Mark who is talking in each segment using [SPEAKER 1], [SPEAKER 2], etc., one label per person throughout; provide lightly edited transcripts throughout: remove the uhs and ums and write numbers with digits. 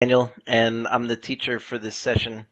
[SPEAKER 1] Daniel, and I'm the teacher for this session.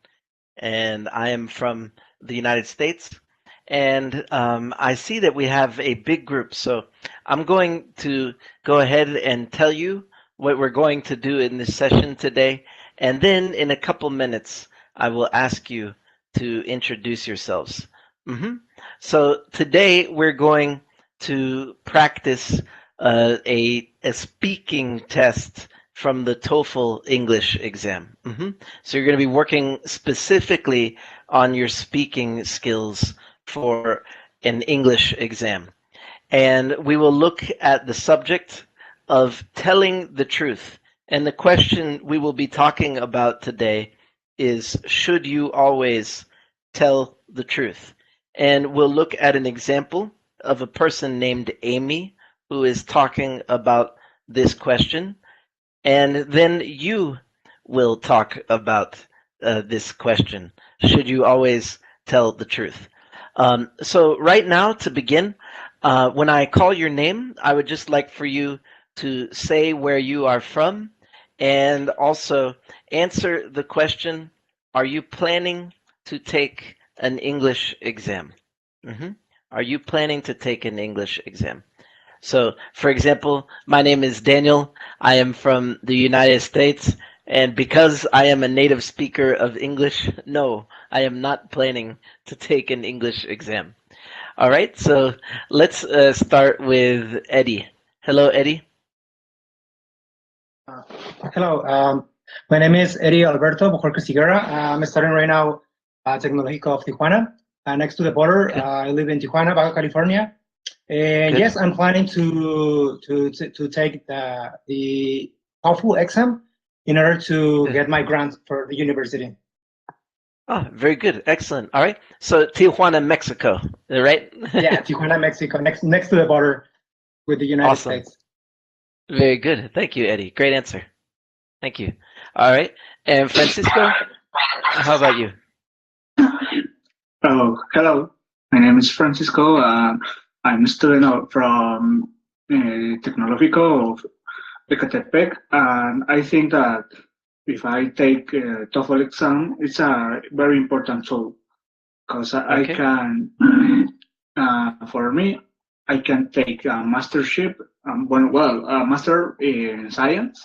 [SPEAKER 1] And I am from the United States. And I see that we have a big group. So I'm going to go ahead and tell you what we're going to do in this session today. And then in a couple minutes, I will ask you to introduce yourselves. hmm So today we're going to practice a speaking test from the Toefl English exam. So you're going to be working specifically on your speaking skills for an English exam. And we will look at the subject of telling the truth. And the question we will be talking about today is, should you always tell the truth? And we'll look at an example of a person named Amy who is talking about this question. And then you will talk about this question. Should you always tell the truth? So right now, to begin, when I call your name, I would just like for you to say where you are from and also answer the question, are you planning to take an English exam? hmm Are you planning to take an English exam? So, for example, my name is Daniel. I am from the United States. And because I am a native speaker of English, no, I am not planning to take an English exam. All right, so let's start with Eddie. Hello, Eddie.
[SPEAKER 2] Uh, Hello, my name is Eddie Alberto Bojorquez Siguera. I'm studying right now at Tecnológico of Tijuana, next to the border.
[SPEAKER 1] Good,
[SPEAKER 2] I live in Tijuana, Baja California. And
[SPEAKER 1] good.
[SPEAKER 2] yes, I'm planning to take the TOEFL exam in order to
[SPEAKER 1] Good.
[SPEAKER 2] get my grant for the university.
[SPEAKER 1] Oh, very good. Excellent. All right. So Tijuana, Mexico, right?
[SPEAKER 2] Yeah, Tijuana, Mexico, next to the border with the United
[SPEAKER 1] Awesome.
[SPEAKER 2] States.
[SPEAKER 1] Very good. Thank you, Eddie. Great answer. Thank you. All right. And Francisco, how about you?
[SPEAKER 3] Oh, hello. My name is Francisco. I'm a student from Tecnológico of Ecatepec, and I think that if I take TOEFL exam, it's a very important tool because I
[SPEAKER 1] Okay.
[SPEAKER 3] can, for me, I can take a mastership, a master in science,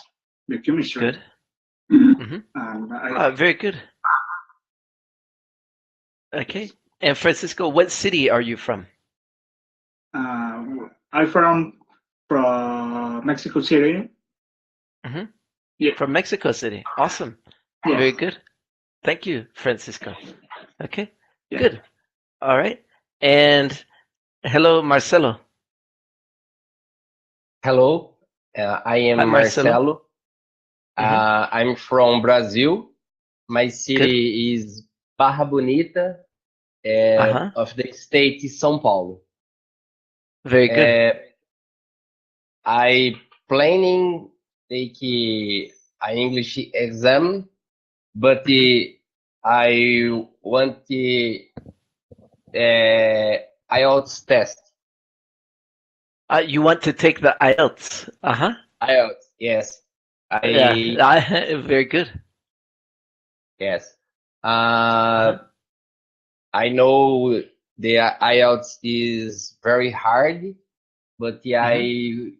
[SPEAKER 3] biochemistry,
[SPEAKER 1] Good. hmm
[SPEAKER 3] and I
[SPEAKER 1] Very good. Okay. And Francisco, what city are you from?
[SPEAKER 3] I'm from Mexico City.
[SPEAKER 1] hmm
[SPEAKER 3] Yeah,
[SPEAKER 1] From Mexico City. Awesome.
[SPEAKER 3] yeah,
[SPEAKER 1] Very good. Thank you, Francisco. Okay.
[SPEAKER 3] yeah.
[SPEAKER 1] Good. All right. And hello, Marcelo.
[SPEAKER 4] Hello, I
[SPEAKER 1] Hi,
[SPEAKER 4] am
[SPEAKER 1] Marcelo.
[SPEAKER 4] Marcelo.
[SPEAKER 1] hmm
[SPEAKER 4] I'm from Brazil. My
[SPEAKER 1] Good.
[SPEAKER 4] city is Barra Bonita,
[SPEAKER 1] Uh-huh.
[SPEAKER 4] of the state is São Paulo.
[SPEAKER 1] Very good.
[SPEAKER 4] Uh, I planning take a English exam, but
[SPEAKER 1] hmm
[SPEAKER 4] I want the IELTS test.
[SPEAKER 1] You want to take the IELTS? Uh-huh.
[SPEAKER 4] IELTS, yes.
[SPEAKER 1] Yeah.
[SPEAKER 4] I
[SPEAKER 1] Very good.
[SPEAKER 4] yes.
[SPEAKER 1] Uh-huh.
[SPEAKER 4] I know the IELTS is very hard, but
[SPEAKER 1] hmm
[SPEAKER 4] I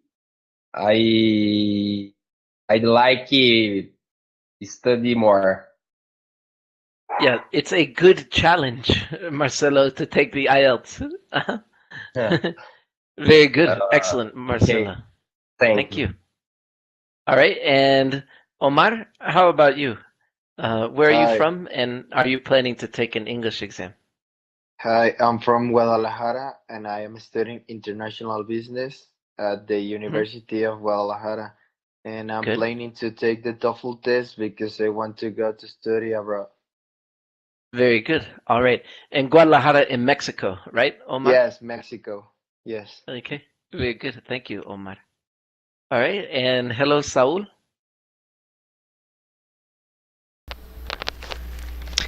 [SPEAKER 4] I'd like it study more.
[SPEAKER 1] Yeah, it's a good challenge, Marcelo, to take the IELTS. Uh-huh.
[SPEAKER 4] uh,
[SPEAKER 1] Very good. Excellent,
[SPEAKER 4] okay,
[SPEAKER 1] Marcelo.
[SPEAKER 4] thank
[SPEAKER 1] Thank
[SPEAKER 4] you.
[SPEAKER 1] you. All right. And Omar, how about you? Where are you
[SPEAKER 5] Hi,
[SPEAKER 1] from, and are you planning to take an English exam?
[SPEAKER 5] hi, I'm from Guadalajara and I am studying international business at the
[SPEAKER 1] hmm
[SPEAKER 5] University of Guadalajara. And I'm
[SPEAKER 1] Good.
[SPEAKER 5] planning to take the TOEFL test because I want to go to study abroad.
[SPEAKER 1] Very good. All right. And Guadalajara in Mexico, right, Omar?
[SPEAKER 5] Yes, Mexico. Yes.
[SPEAKER 1] Okay. Very good. Thank you, Omar. All right. And hello, Saul.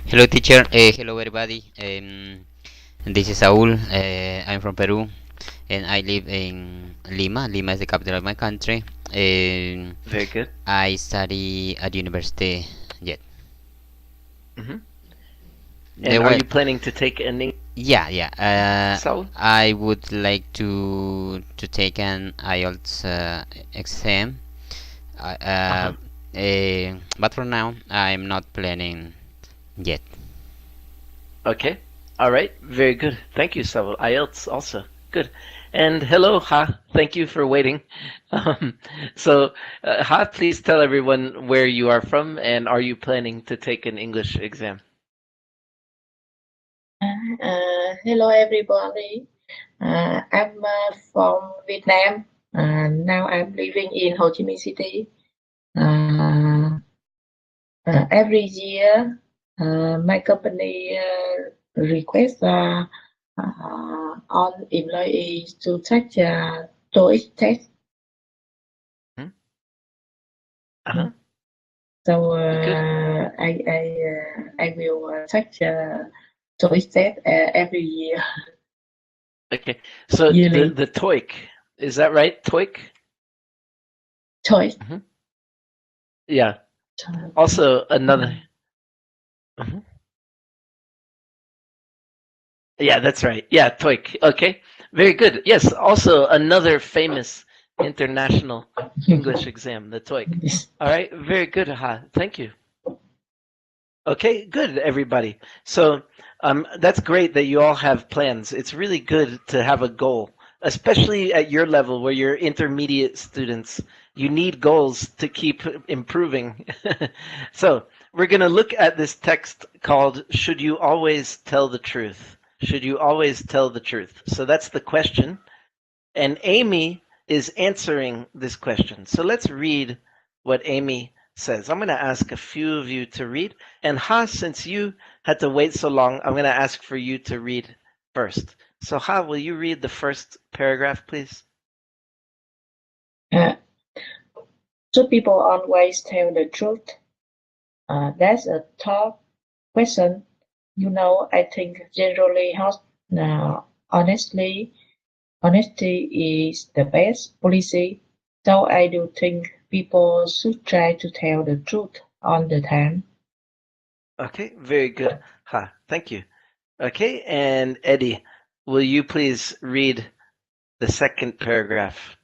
[SPEAKER 6] Hello, teacher. Hello, everybody. This is Saul. I'm from Peru. and I live in Lima. Lima is the capital of my country. And
[SPEAKER 1] Very good.
[SPEAKER 6] I study at university yet.
[SPEAKER 1] Hmm. And are
[SPEAKER 6] Well,
[SPEAKER 1] you planning to take an
[SPEAKER 6] yeah.
[SPEAKER 1] Saul?
[SPEAKER 6] I would like to take an IELTS exam. Uh, uh,
[SPEAKER 1] Uh-huh.
[SPEAKER 6] but for now, I'm not planning yet.
[SPEAKER 1] Okay. All right. Very good. Thank you, Saul. IELTS also. Good. And hello, Ha. Thank you for waiting. Um, so, Ha, please tell everyone where you are from and are you planning to take an English exam?
[SPEAKER 7] Hello everybody. I'm from Vietnam. Now I'm living in Ho Chi Minh City. Every year, my company requests all employees to take a TOEIC test.
[SPEAKER 1] Hmm? Uh-huh.
[SPEAKER 7] So
[SPEAKER 1] Good.
[SPEAKER 7] I will take a TOEIC test every year.
[SPEAKER 1] Okay. So
[SPEAKER 7] Yearly
[SPEAKER 1] the TOEIC, is that right? TOEIC?
[SPEAKER 7] TOEIC.
[SPEAKER 1] Hmm. Yeah. Also another. Mhm. Yeah, that's right. Yeah, TOEIC. Okay. Very good. Yes, also another famous international English exam, the TOEIC. All right. Very good, Ha. Thank you. Okay, good, everybody. So that's great that you all have plans. It's really good to have a goal, especially at your level where you're intermediate students. You need goals to keep improving. So we're going to look at this text called Should You Always Tell the Truth? Should you always tell the truth? So that's the question. And Amy is answering this question. So let's read what Amy says. I'm going to ask a few of you to read. And Ha, since you had to wait so long, I'm going to ask for you to read first. So Ha, will you read the first paragraph, please?
[SPEAKER 7] Uh, should people always tell the truth? That's a tough question. I think generally, honestly, honesty is the best policy. So I do think people should try to tell the truth all the time.
[SPEAKER 1] Okay, very good. Ha, thank you. Okay, and Eddie, will you please read the second paragraph?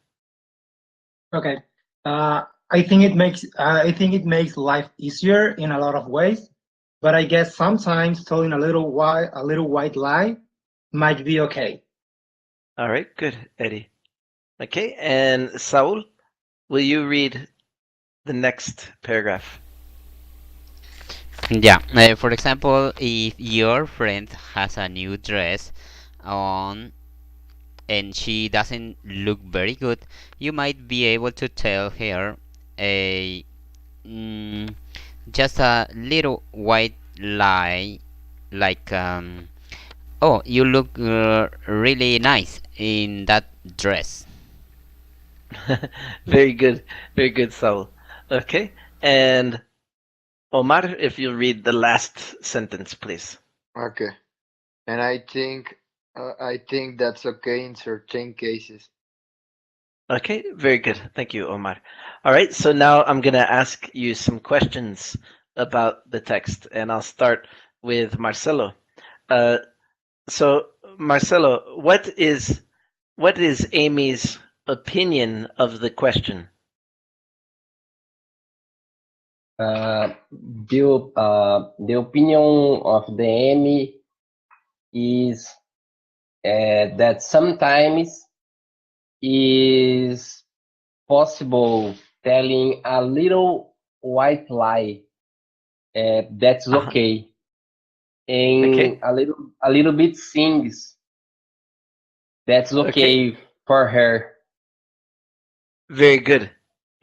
[SPEAKER 2] Okay. I think it makes life easier in a lot of ways, but I guess sometimes telling a little white lie might be okay.
[SPEAKER 1] All right, good, Eddie. Okay, and Saul, will you read the next paragraph?
[SPEAKER 6] Yeah. For example, if your friend has a new dress on and she doesn't look very good, you might be able to tell her a mm, just a little white lie, like oh, you look really nice in that dress.
[SPEAKER 1] Very good, Saul. Okay, and Omar, if you read the last sentence, please.
[SPEAKER 5] Okay. And I think that's okay in certain cases.
[SPEAKER 1] Okay, very good. Thank you, Omar. All right, so now I'm going to ask you some questions about the text, and I'll start with Marcelo. Uh, so, Marcelo, what is Amy's opinion of the question?
[SPEAKER 4] The opinion of the Emmy is that sometimes is possible telling a little white lie. That's
[SPEAKER 1] Uh-huh.
[SPEAKER 4] okay, and
[SPEAKER 1] Okay.
[SPEAKER 4] a little bit sings. That's
[SPEAKER 1] Okay.
[SPEAKER 4] okay for her.
[SPEAKER 1] Very good.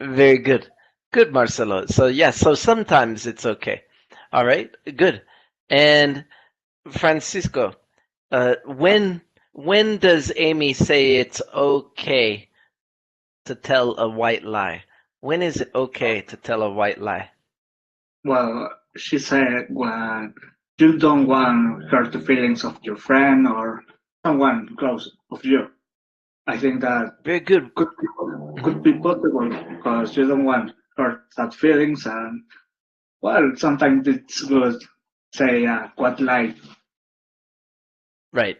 [SPEAKER 1] Very good. Good, Marcelo. So, yeah, so sometimes it's okay. All right. Good. And Francisco, when does Amy say it's okay to tell a white lie? When is it okay to tell a white lie?
[SPEAKER 3] Well, she said when you don't want to hurt the feelings of your friend or someone close of you. I think that
[SPEAKER 1] Very good.
[SPEAKER 3] could be possible because you don't want hurt that feelings, and well, sometimes it's good say what lie.
[SPEAKER 1] Right.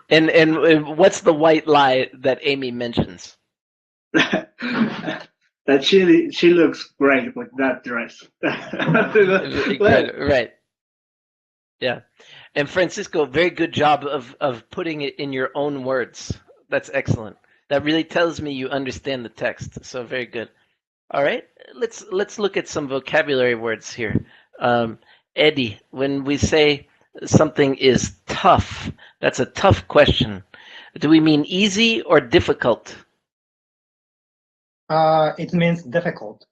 [SPEAKER 1] And what's the white lie that Amy mentions?
[SPEAKER 3] That she looks great with that dress. Well,
[SPEAKER 1] Good. Right. Yeah. And Francisco, very good job of putting it in your own words. That's excellent. That really tells me you understand the text. So very good. All right. Let's look at some vocabulary words here. Eddie, when we say something is tough, that's a tough question. Do we mean easy or difficult?
[SPEAKER 2] It means difficult.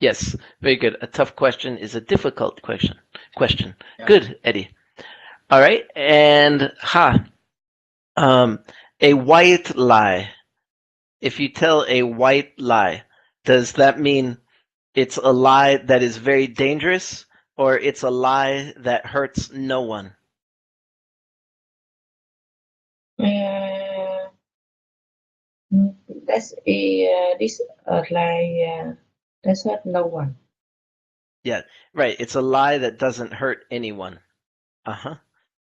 [SPEAKER 1] Yes, very good. A tough question is a difficult question.
[SPEAKER 2] Yeah.
[SPEAKER 1] Good, Eddie. All right, and a white lie. If you tell a white lie, does that mean it's a lie that is very dangerous, or it's a lie that hurts no one?
[SPEAKER 7] Uh, that's a this like that's hurt no one.
[SPEAKER 1] Yeah, right. It's a lie that doesn't hurt anyone. Uh-huh.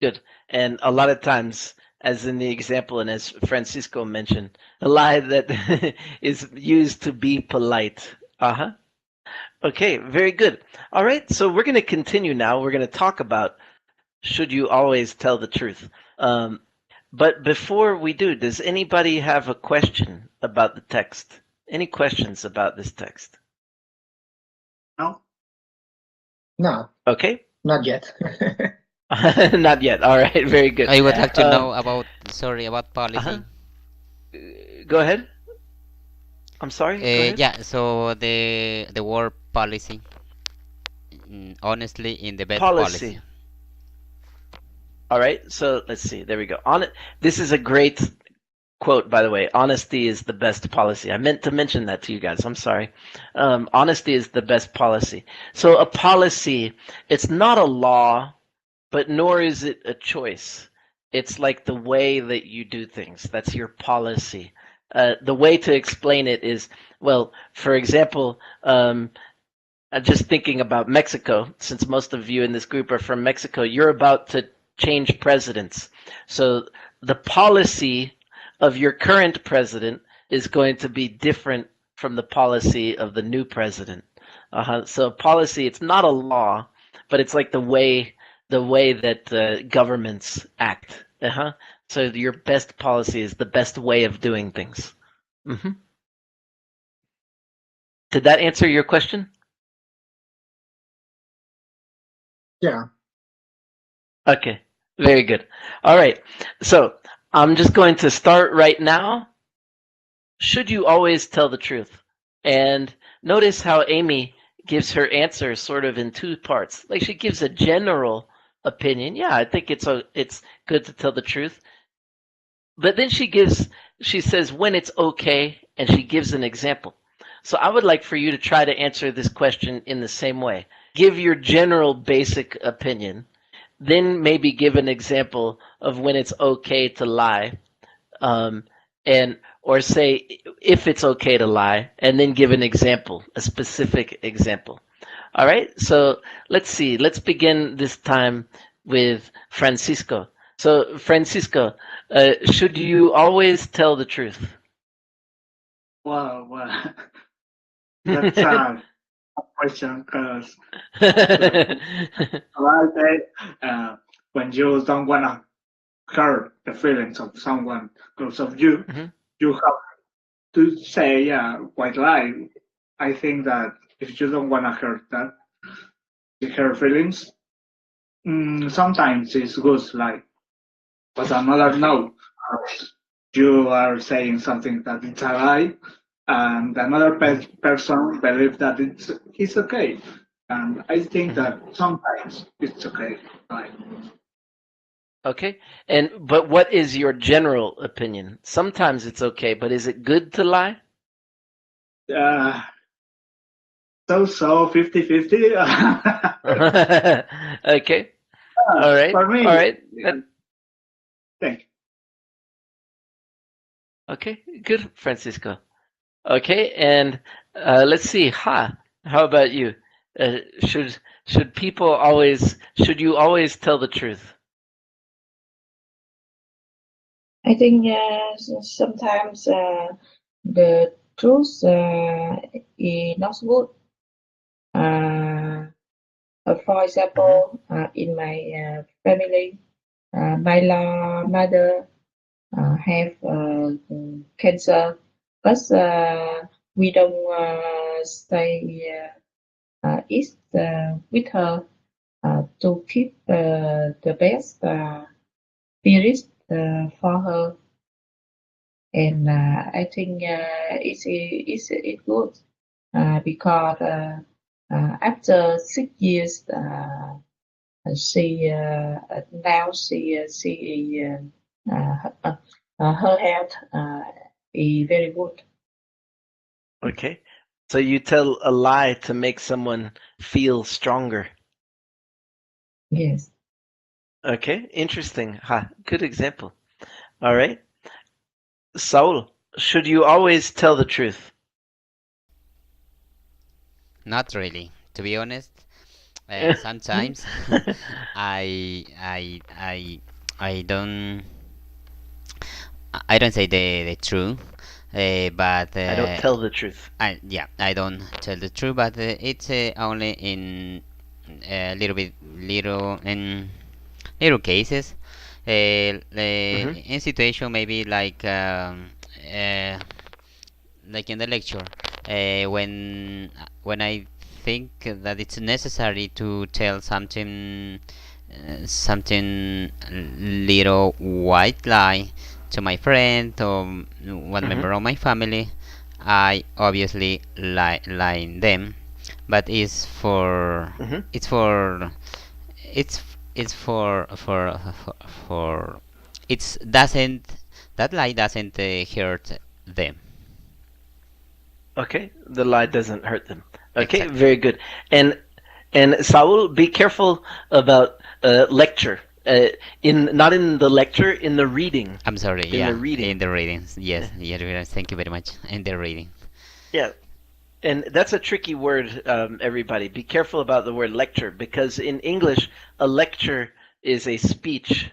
[SPEAKER 1] Good. And a lot of times, as in the example and as Francisco mentioned, a lie that is used to be polite. Uh-huh. Okay, very good. All right, so we're going to continue now. We're going to talk about should you always tell the truth. But before we do, does anybody have a question about the text? Any questions about this text?
[SPEAKER 3] no.
[SPEAKER 2] No,
[SPEAKER 1] Okay.
[SPEAKER 2] not yet.
[SPEAKER 1] Not yet. All right, very good.
[SPEAKER 6] I would like to
[SPEAKER 1] Um,
[SPEAKER 6] know about, sorry, about
[SPEAKER 1] uh-huh.
[SPEAKER 6] policy.
[SPEAKER 1] Go ahead. I'm sorry. Go ahead.
[SPEAKER 6] Yeah, so the word policy, honestly, in the bed policy.
[SPEAKER 1] Policy. All right. So let's see. There we go. On it. This is a great quote, by the way. Honesty is the best policy. I meant to mention that to you guys. I'm sorry. Honesty is the best policy. So a policy, it's not a law, but nor is it a choice. It's like the way that you do things. That's your policy. The way to explain it is, well, for example, I'm just thinking about Mexico, since most of you in this group are from Mexico, you're about to change presidents. So the policy of your current president is going to be different from the policy of the new president. So policy, it's not a law, but it's like the way that governments act. So your best policy is the best way of doing things. hmm Did that answer your question?
[SPEAKER 2] Yeah.
[SPEAKER 1] Okay, very good. All right, so I'm just going to start right now. Should you always tell the truth? And notice how Amy gives her answer sort of in two parts. Like she gives a general opinion. Yeah, I think it's good to tell the truth. But then she says when it's okay, and she gives an example. So I would like for you to try to answer this question in the same way. Give your general basic opinion, then maybe give an example of when it's okay to lie, um, and or say if it's okay to lie, and then give an example, a specific example. All right, so let's see. Let's begin this time with Francisco. So Francisco, should you always tell the truth?
[SPEAKER 3] Well, that's a question because about it, when you don't wanna hurt the feelings of someone because of you,
[SPEAKER 1] Mhm.
[SPEAKER 3] you have to say white lie. I think that if you don't wanna hurt her feelings, sometimes it's good like, but another no. You are saying something that it's a lie, and another person believes that it's okay. And I think that sometimes it's okay. Right.
[SPEAKER 1] Okay, but what is your general opinion? Sometimes it's okay, but is it good to lie?
[SPEAKER 3] Uh, so 50-50.
[SPEAKER 1] Okay. All right.
[SPEAKER 3] For me,
[SPEAKER 1] All right.
[SPEAKER 3] thank you.
[SPEAKER 1] Okay, good, Francisco. Okay, and let's see. How about you? Should should you always tell the truth?
[SPEAKER 7] I think sometimes the truth is not good. Uh, for
[SPEAKER 1] Hmm.
[SPEAKER 7] example, in my family, my mother have cancer, but we don't stay eat with her to keep the best spirit for her. And I think it's good because after 6 years, she now she her health is very good.
[SPEAKER 1] Okay, so you tell a lie to make someone feel stronger.
[SPEAKER 7] Yes.
[SPEAKER 1] Okay, interesting. Good example. All right, Saul, should you always tell the truth?
[SPEAKER 6] Not really, to be honest. Sometimes I I I I don't say the truth, but
[SPEAKER 1] I don't tell the truth.
[SPEAKER 6] I don't tell the truth, but it's only in little in little cases,
[SPEAKER 1] Hmm.
[SPEAKER 6] in situation maybe uh, like in the lecture, when I think that it's necessary to tell something little white lie to my friend or one
[SPEAKER 1] Hmm.
[SPEAKER 6] member of my family, I obviously lie them, but
[SPEAKER 1] Hmm.
[SPEAKER 6] it's for it's it's for it's doesn't that lie doesn't hurt them.
[SPEAKER 1] Okay, the lie doesn't hurt them. Okay,
[SPEAKER 6] Exactly.
[SPEAKER 1] very good. And Saul, be careful about lecture. In not in the lecture, in the reading.
[SPEAKER 6] I'm sorry.
[SPEAKER 1] In the
[SPEAKER 6] Yeah, in
[SPEAKER 1] reading.
[SPEAKER 6] the readings.
[SPEAKER 1] Yeah,
[SPEAKER 6] Yes, yeah. Thank you very much. In the reading.
[SPEAKER 1] yeah. And that's a tricky word, everybody. Be careful about the word lecture because in English, a lecture is a speech,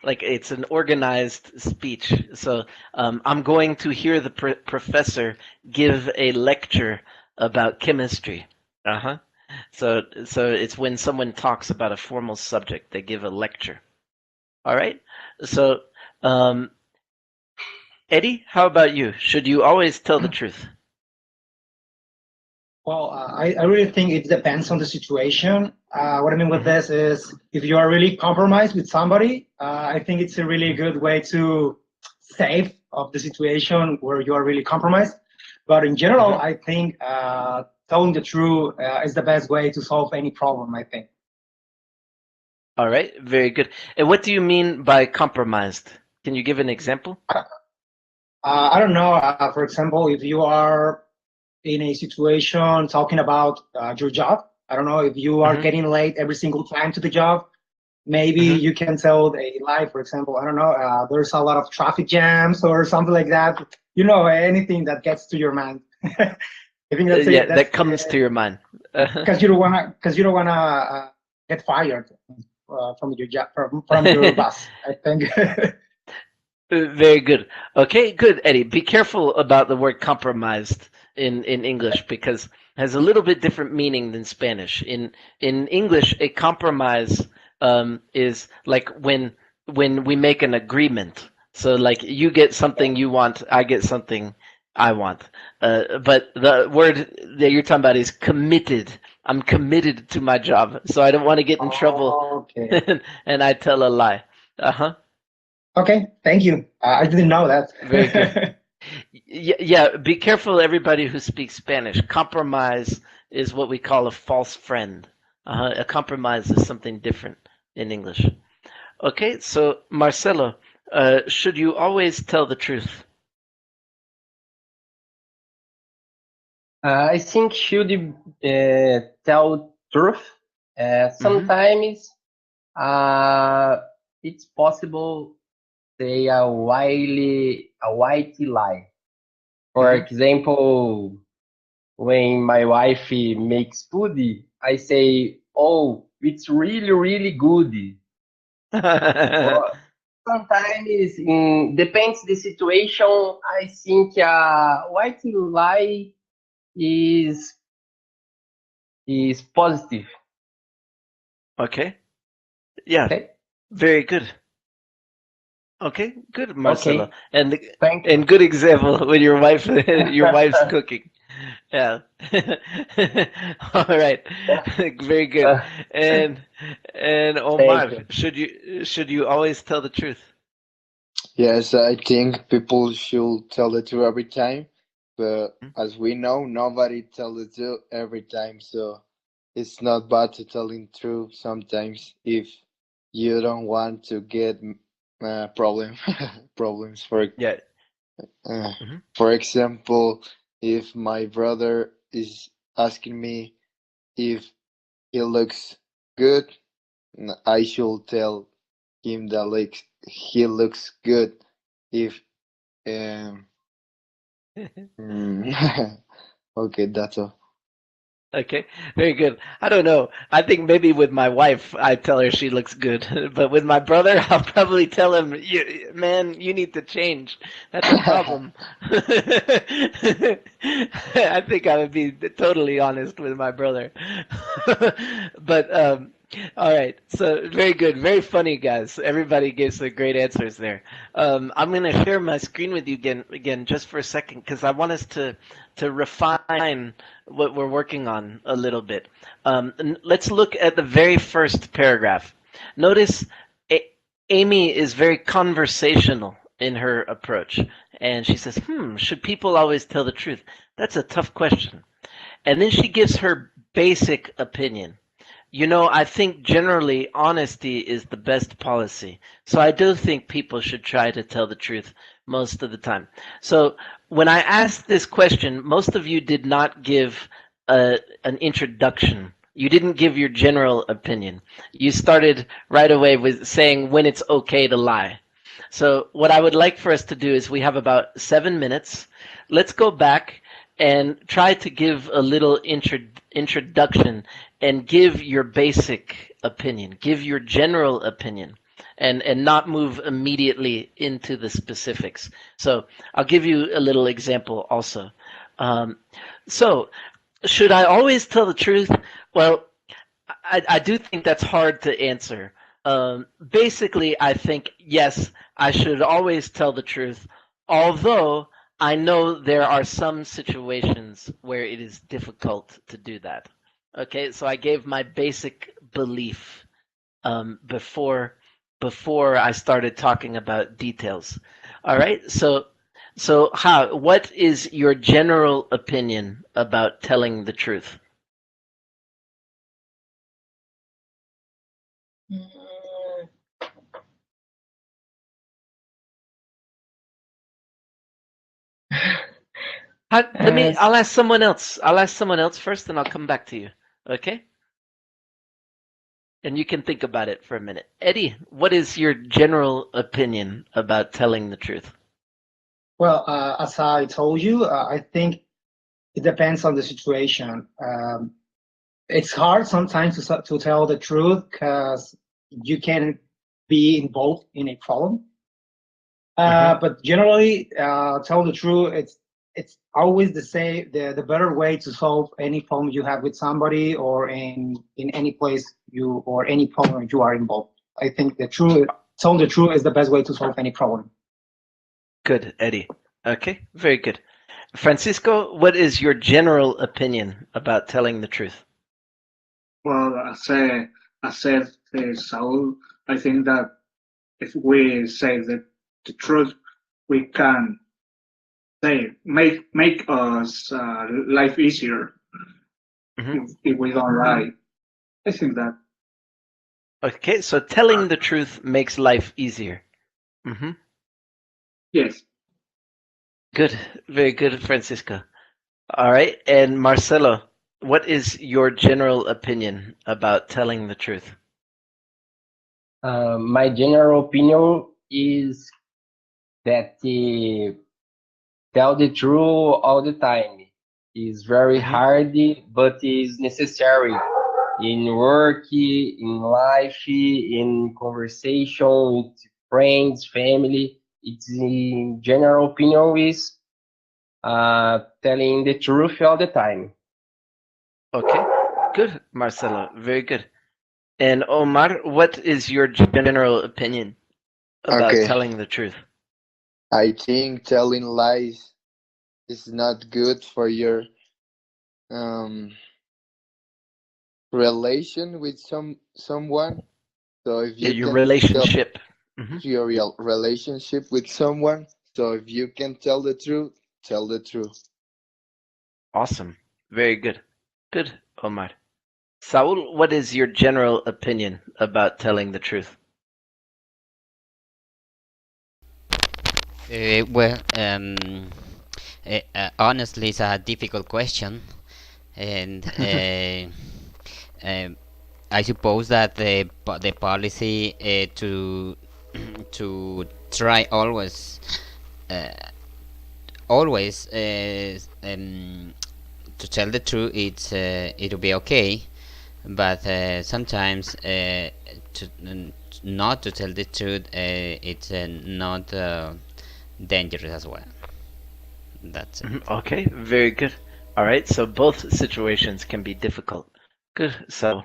[SPEAKER 1] like it's an organized speech. So I'm going to hear the professor give a lecture about chemistry. Uh huh. So it's when someone talks about a formal subject, they give a lecture. All right. So, um, Eddie, how about you? Should you always tell the truth?
[SPEAKER 2] Well, I really think it depends on the situation. What I mean with
[SPEAKER 1] Hmm.
[SPEAKER 2] this is if you are really compromised with somebody, I think it's a really good way to save of the situation where you are really compromised. But in general,
[SPEAKER 1] Hmm.
[SPEAKER 2] I think telling the truth is the best way to solve any problem, I think.
[SPEAKER 1] All right, very good. And what do you mean by compromised? Can you give an example?
[SPEAKER 2] I don't know. For example, if you are in a situation talking about your job, I don't know if you are
[SPEAKER 1] Hmm.
[SPEAKER 2] getting late every single time to the job. Maybe
[SPEAKER 1] Hmm.
[SPEAKER 2] you can tell a lie, for example. I don't know. There's a lot of traffic jams or something like that. You know, anything that gets to your mind. I think that's
[SPEAKER 1] Yeah,
[SPEAKER 2] it.
[SPEAKER 1] that
[SPEAKER 2] That's
[SPEAKER 1] comes to your mind.
[SPEAKER 2] because you don't wanna get fired from your job from your boss. I think.
[SPEAKER 1] Very good. Okay, good, Eddie. Be careful about the word compromised in English because it has a little bit different meaning than Spanish. In English, a compromise is like when we make an agreement. So like you get something you want, I get something I want. But the word that you're talking about is committed. I'm committed to my job, so I don't want to get in trouble,
[SPEAKER 2] Okay.
[SPEAKER 1] and I tell a lie. Uh huh.
[SPEAKER 2] Okay. Thank you. I didn't know
[SPEAKER 1] Very good.
[SPEAKER 2] that.
[SPEAKER 1] Yeah, be careful, everybody who speaks Spanish. Compromise is what we call a false friend. A compromise is something different in English. Okay, so Marcelo, should you always tell the truth?
[SPEAKER 4] I think should tell truth.
[SPEAKER 1] Hmm.
[SPEAKER 4] Sometimes it's possible say a white lie. For
[SPEAKER 1] Mhm.
[SPEAKER 4] example, when my wife makes food, I say, "Oh, it's really, really good." But sometimes, depends the situation. I think white lie is is positive.
[SPEAKER 1] Okay. Yeah,
[SPEAKER 4] Okay,
[SPEAKER 1] very good. Okay, good, Marcelo.
[SPEAKER 4] okay. Thank you.
[SPEAKER 1] And good example with your wife your wife's cooking. Yeah. All right. Very good.
[SPEAKER 4] Uh,
[SPEAKER 1] And
[SPEAKER 4] Thank
[SPEAKER 1] Omar,
[SPEAKER 4] you.
[SPEAKER 1] should you always tell the truth?
[SPEAKER 5] Yes, I think people should tell the truth every time, but
[SPEAKER 1] Mhm.
[SPEAKER 5] as we know, nobody tell the truth every time, so it's not bad to tell the truth sometimes if you don't want to get problem problems.
[SPEAKER 1] Yeah.
[SPEAKER 5] Uh,
[SPEAKER 1] Hmm.
[SPEAKER 5] for example, if my brother is asking me if he looks good, I should tell him that like he looks good. If um, okay, that's all.
[SPEAKER 1] Okay, very good. I don't know. I think maybe with my wife, I tell her she looks good, but with my brother, I'll probably tell him, "Man, you need to change. That's a problem." I think I would be totally honest with my brother. But all right. So very good, very funny, guys. Everybody gives the great answers there. I'm gonna share my screen with you again, just for a second, because I want us to refine what we're working on a little bit. Let's look at the very first paragraph. Notice A- Amy is very conversational in her approach. And she says, should people always tell the truth? That's a tough question. And then she gives her basic opinion. I think generally honesty is the best policy. So I do think people should try to tell the truth most of the time. So when I asked this question, most of you did not give an introduction. You didn't give your general opinion. You started right away with saying when it's okay to lie. So what I would like for us to do is we have about 7 minutes. Let's go back and try to give a little introduction and give your basic opinion, give your general opinion, and not move immediately into the specifics. So I'll give you a little example also. Um, so should I always tell the truth? Well, I do think that's hard to answer. Basically, I think yes, I should always tell the truth, although I know there are some situations where it is difficult to do that. Okay, so I gave my basic belief before I started talking about details. All right, so how? What is your general opinion about telling the truth?
[SPEAKER 7] Mm,
[SPEAKER 1] I'll
[SPEAKER 7] as
[SPEAKER 1] ask someone else. I'll ask someone else first, and I'll come back to you. Okay? And you can think about it for a minute. Eddie, what is your general opinion about telling the truth?
[SPEAKER 2] Well, as I told you, I think it depends on the situation. It's hard sometimes to tell the truth because you can be involved in a problem.
[SPEAKER 1] Hmm.
[SPEAKER 2] But generally, tell the truth. It's always the better way to solve any problem you have with somebody or in any place you or any problem you are involved. I think tell the truth is the best way to solve any problem.
[SPEAKER 1] Good, Eddie. Okay, very good. Francisco, what is your general opinion about telling the truth?
[SPEAKER 3] Well, I said, Saul, I think that if we say the truth, we can say make us life easier
[SPEAKER 1] Hmm.
[SPEAKER 3] if we don't lie. I think that
[SPEAKER 1] Okay, so telling the truth makes life easier. Hmm.
[SPEAKER 3] yes.
[SPEAKER 1] Good, very good, Francisco. All right, and Marcelo, what is your general opinion about telling the truth?
[SPEAKER 4] My general opinion is that tell the truth all the time. It's very
[SPEAKER 1] Mhm.
[SPEAKER 4] hard, but is necessary in work, in life, in conversation with friends, family. It's in general opinion is telling the truth all the time.
[SPEAKER 1] Okay, good, Marcelo. Very good. And Omar, what is your general opinion about
[SPEAKER 5] Okay,
[SPEAKER 1] telling the truth?
[SPEAKER 5] I think telling lies is not good for your um relation with someone. So if
[SPEAKER 1] Yeah,
[SPEAKER 5] you
[SPEAKER 1] your
[SPEAKER 5] can tell
[SPEAKER 1] relationship. Hmm.
[SPEAKER 5] your real relationship with someone, so if you can tell the truth, tell the truth.
[SPEAKER 1] Awesome. Very good. Good, Omar. Saul, what is your general opinion about telling the truth?
[SPEAKER 6] Well, honestly, it's a difficult question, and um, I suppose that the policy to to try uh, always to tell the truth, it'll be okay. But sometimes not to tell the truth, it's not dangerous as well. That's it.
[SPEAKER 1] Mhm. Okay, very good. All right, so both situations can be difficult. Good. So,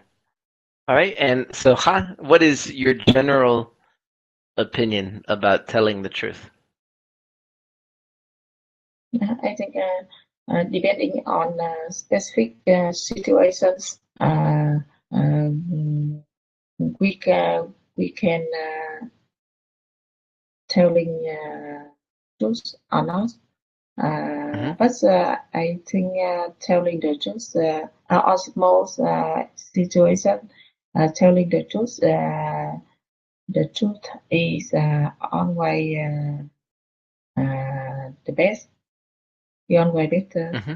[SPEAKER 1] all right, and so, Ha, what is your general opinion about telling the truth?
[SPEAKER 7] I think depending on specific situations, um, we can telling truth or not.
[SPEAKER 1] Hmm.
[SPEAKER 7] But I think telling the truth on most situation, telling the truth is always the best. The always better.
[SPEAKER 1] Hmm.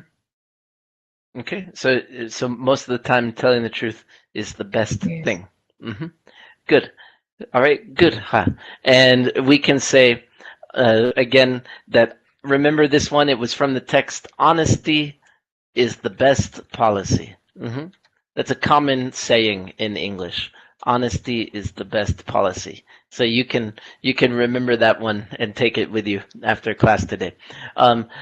[SPEAKER 1] Okay, so most of the time, telling the truth is the best
[SPEAKER 7] Yes.
[SPEAKER 1] thing. Hmm. Good. All right, good. Ha. And we can say again that remember this one. It was from the text. Honesty is the best policy. That's a common saying in English. Honesty is the best policy. So you can remember that one and take it with you after class today.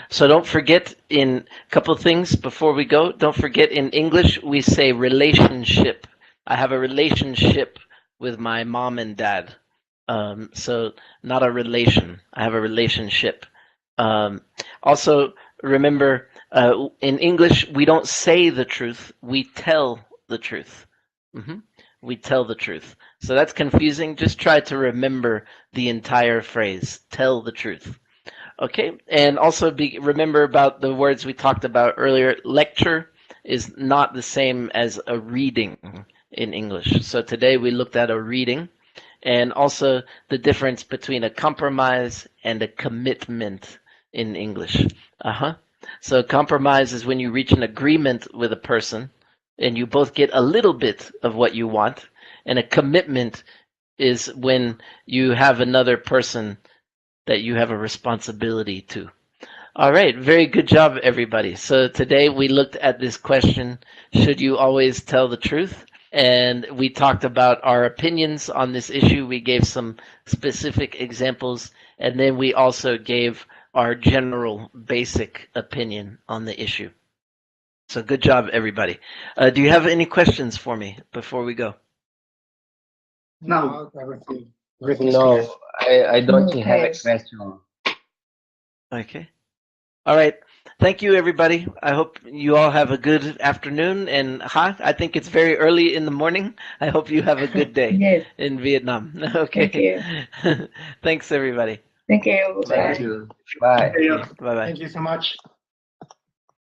[SPEAKER 1] So don't forget in a couple things before we go. Don't forget in English we say relationship. I have a relationship with my mom and dad. So not a relation. I have a relationship. Also remember in English, we don't say the truth, we tell the truth. hmm We tell the truth. So that's confusing. Just try to remember the entire phrase, tell the truth. Okay, and also remember about the words we talked about earlier. Lecture is not the same as a reading in English. So today we looked at a reading and also the difference between a compromise and a commitment in English. Uh-huh. So compromise is when you reach an agreement with a person and you both get a little bit of what you want, and a commitment is when you have another person that you have a responsibility to. All right, very good job, everybody. So today we looked at this question, should you always tell the truth? And we talked about our opinions on this issue. We gave some specific examples, and then we also gave our general basic opinion on the issue. So good job, everybody. Do you have any questions for me before we go?
[SPEAKER 3] No.
[SPEAKER 2] Everything's clear.
[SPEAKER 4] No, I don't have a
[SPEAKER 7] Thanks.
[SPEAKER 4] question.
[SPEAKER 1] Okay. All right. Thank you, everybody. I hope you all have a good afternoon. And I think it's very early in the morning. I hope you have a good day
[SPEAKER 7] Yes.
[SPEAKER 1] in Vietnam.
[SPEAKER 7] Thank
[SPEAKER 1] Okay.
[SPEAKER 7] you.
[SPEAKER 1] Thanks, everybody.
[SPEAKER 7] Thank you.
[SPEAKER 4] Thank
[SPEAKER 7] Bye.
[SPEAKER 4] you. Bye.
[SPEAKER 3] Yeah.
[SPEAKER 1] Bye bye.
[SPEAKER 2] Thank you so much.